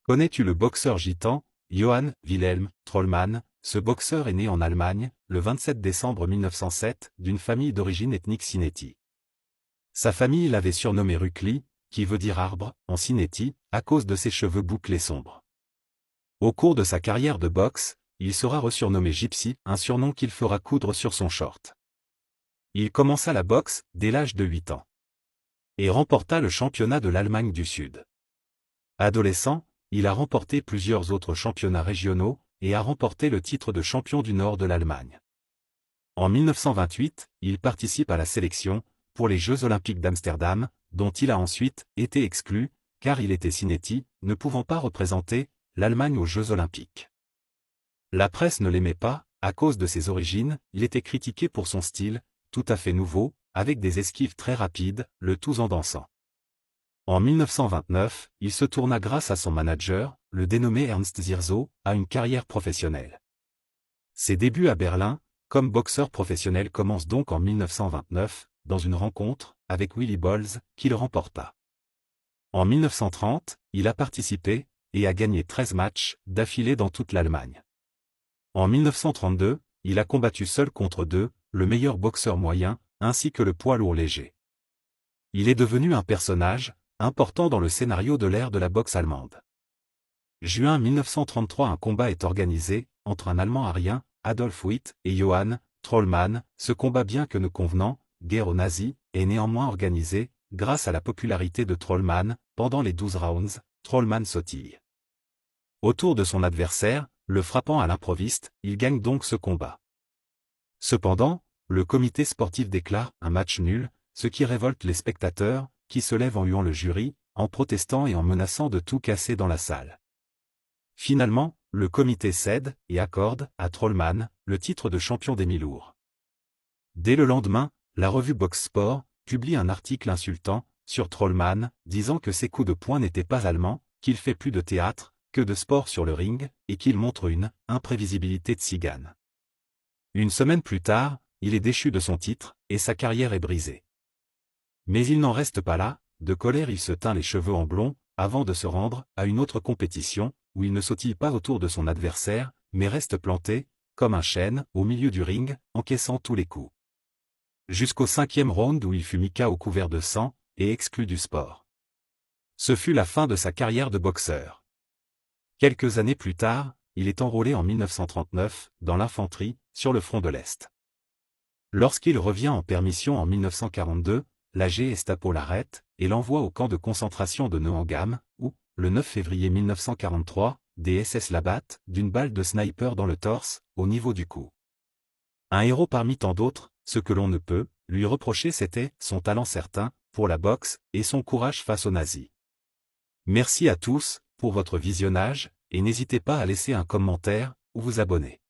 Connais-tu le boxeur gitan, Johann Wilhelm Trollmann? Ce boxeur est né en Allemagne, le 27 décembre 1907, d'une famille d'origine ethnique Sinéti. Sa famille l'avait surnommé Rukli, qui veut dire arbre, en Sinéti, à cause de ses cheveux bouclés sombres. Au cours de sa carrière de boxe, il sera resurnommé Gypsy, un surnom qu'il fera coudre sur son short. Il commença la boxe dès l'âge de 8 ans et remporta le championnat de l'Allemagne du Sud. Adolescent, il a remporté plusieurs autres championnats régionaux et a remporté le titre de champion du Nord de l'Allemagne. En 1928, il participe à la sélection pour les Jeux olympiques d'Amsterdam, dont il a ensuite été exclu, car il était Sinéti, ne pouvant pas représenter l'Allemagne aux Jeux olympiques. La presse ne l'aimait pas, à cause de ses origines, il était critiqué pour son style, tout à fait nouveau, avec des esquives très rapides, le tout en dansant. En 1929, il se tourna grâce à son manager, le dénommé Ernst Zierzo, à une carrière professionnelle. Ses débuts à Berlin, comme boxeur professionnel commencent donc en 1929, dans une rencontre avec Willy Bolz, qu'il remporta. En 1930, il a participé et a gagné 13 matchs d'affilée dans toute l'Allemagne. En 1932, il a combattu seul contre deux, le meilleur boxeur moyen, ainsi que le poids lourd léger. Il est devenu un personnage important dans le scénario de l'ère de la boxe allemande. Juin 1933, un combat est organisé entre un Allemand arien, Adolf Witt, et Johann Trollmann. Ce combat, bien que ne convenant guère aux nazis, est néanmoins organisé grâce à la popularité de Trollmann. Pendant les 12 rounds, Trollmann sautille autour de son adversaire, le frappant à l'improviste. Il gagne donc ce combat. Cependant, le comité sportif déclare un match nul, ce qui révolte les spectateurs, qui se lèvent en huant le jury, en protestant et en menaçant de tout casser dans la salle. Finalement, le comité cède et accorde à Trollmann le titre de champion des mi-lourds. Dès le lendemain, la revue Box Sport publie un article insultant sur Trollmann, disant que ses coups de poing n'étaient pas allemands, qu'il fait plus de théâtre que de sport sur le ring, et qu'il montre une imprévisibilité de tzigane. Une semaine plus tard, il est déchu de son titre, et sa carrière est brisée. Mais il n'en reste pas là, de colère il se teint les cheveux en blond, avant de se rendre à une autre compétition, où il ne sautille pas autour de son adversaire, mais reste planté, comme un chêne, au milieu du ring, encaissant tous les coups. Jusqu'au 5e round où il fut mis KO couvert de sang, et exclu du sport. Ce fut la fin de sa carrière de boxeur. Quelques années plus tard, il est enrôlé en 1939, dans l'infanterie, sur le front de l'Est. Lorsqu'il revient en permission en 1942, la Gestapo l'arrête, et l'envoie au camp de concentration de Neuengamme, où, le 9 février 1943, des SS l'abattent, d'une balle de sniper dans le torse, au niveau du cou. Un héros parmi tant d'autres, ce que l'on ne peut lui reprocher c'était son talent certain, pour la boxe, et son courage face aux nazis. Merci à tous, pour votre visionnage, et n'hésitez pas à laisser un commentaire, ou vous abonner.